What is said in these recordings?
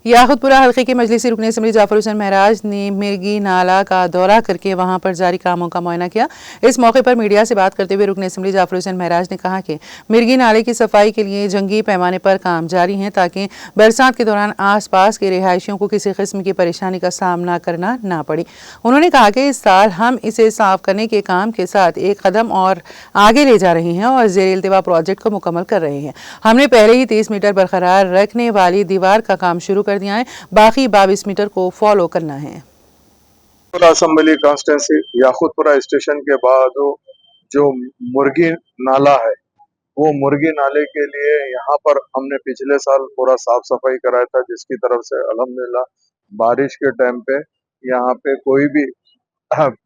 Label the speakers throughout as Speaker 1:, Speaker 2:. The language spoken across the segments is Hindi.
Speaker 1: याकुतपुरा हल्के के मजलिसी रुकन असम्बली जाफर हुसैन महराज ने मिर्गी नाला का दौरा करके वहां पर जारी कामों का मुआयना किया। इस मौके पर मीडिया से बात करते हुए रुकन असम्बली जाफर हुसैन महराज ने कहा कि मिर्गी नाले की सफाई के लिए जंगी पैमाने पर काम जारी है ताकि बरसात के दौरान आस पास के रिहायशियों को किसी किस्म की परेशानी का सामना करना ना पड़े। उन्होंने कहा कि इस साल हम इसे साफ करने के काम के साथ एक कदम और आगे ले जा रहे हैं और जेर इल्तिवा प्रोजेक्ट को मुकम्मल कर रहे हैं। हमने पहले ही 30 मीटर बरकरार रखने वाली दीवार का काम शुरू कर दिया है, बाकी 22 मीटर को फॉलो करना है।
Speaker 2: असम्बली कॉन्स्टिट्यूंसी याकुतपुरा स्टेशन के बाद जो मुर्गी नाला है, वो मुर्गी नाले के लिए यहाँ पर हमने पिछले साल पूरा साफ सफाई कराया था, जिसकी तरफ से अल्हम्दुलिल्लाह बारिश के टाइम पे यहाँ पे कोई भी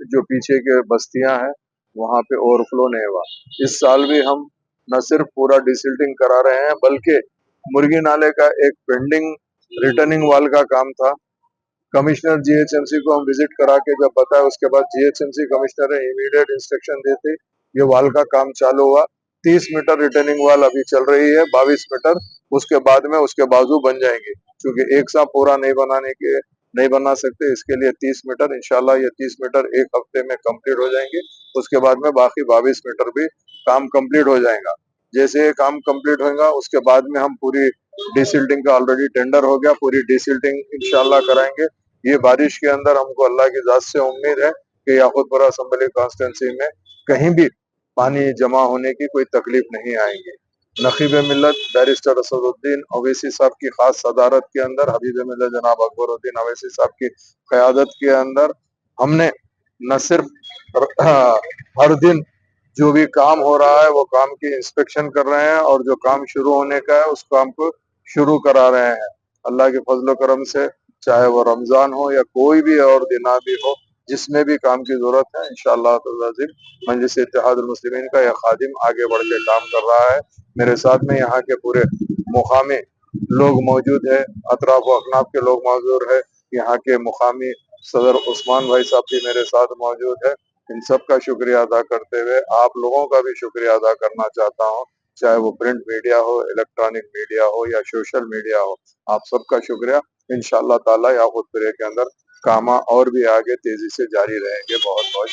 Speaker 2: जो पीछे के बस्तियां हैं वहाँ पे ओवरफ्लो नहीं हुआ। इस साल भी हम न सिर्फ पूरा डिसिल्टिंग करा रहे हैं, बल्कि मुर्गी नाले का एक पेंडिंग रिटर्निंग वाल का काम था। कमिश्नर जीएचएमसी को हम विजिट करा के जब बताया, उसके बाद जीएचएमसी कमिश्नर ने इमीडिएट इंस्ट्रक्शन देते ये वाल का काम चालू हुआ। 30 मीटर रिटर्निंग वाल अभी चल रही है, 22 मीटर उसके बाद में उसके बाजू बन जाएंगे, क्योंकि एक साथ पूरा नहीं बना सकते। इसके लिए 30 मीटर इंशाल्लाह ये 30 मीटर एक हफ्ते में कंप्लीट हो जाएंगे। उसके बाद में बाकी 22 मीटर भी काम कंप्लीट हो जाएगा। जैसे ये काम कंप्लीट होगा उसके बाद में हम पूरी डिसिल्टिंग का ऑलरेडी टेंडर हो गया, पूरी डिसिल्टिंग इंशाल्लाह कराएंगे। ये बारिश के अंदर हमको अल्लाह की जात से उम्मीद है कि याकुतपुरा असम्बली कॉन्स्टिट्यूंसी में कहीं भी पानी जमा होने की कोई तकलीफ नहीं आएगी। नकीब मिल्लत बैरिस्टर असदुद्दीन ओवैसी साहब की खास सदारत के अंदर, हबीब मिल्लत जनाब अकबरुद्दीन ओवैसी साहब की क़यादत के अंदर हमने न सिर्फ हर दिन जो भी काम हो रहा है वो काम की इंस्पेक्शन कर रहे हैं और जो काम शुरू होने का है उस काम को शुरू करा रहे हैं। अल्लाह के फजल करम से चाहे वो रमजान हो या कोई भी और दिन भी हो, जिसमें भी काम की जरूरत है इंशाअल्लाह मजलिस इत्तेहादुल मुस्लिमीन का यह खादिम आगे बढ़ के काम कर रहा है। मेरे साथ में यहाँ के पूरे मुकामी लोग मौजूद है, अतराफ व अखनाफ के लोग मौजूद है। यहाँ के मुकामी सदर उस्मान भाई साहब भी मेरे साथ मौजूद है। इन सब का शुक्रिया अदा करते हुए आप लोगों का भी शुक्रिया अदा करना चाहता हूँ, चाहे वो प्रिंट मीडिया हो, इलेक्ट्रॉनिक मीडिया हो या सोशल मीडिया हो, आप सबका शुक्रिया। इंशाअल्लाह ताला याकुतपुरे के अंदर कामा और भी आगे तेजी से जारी रहेंगे। बहुत बहुत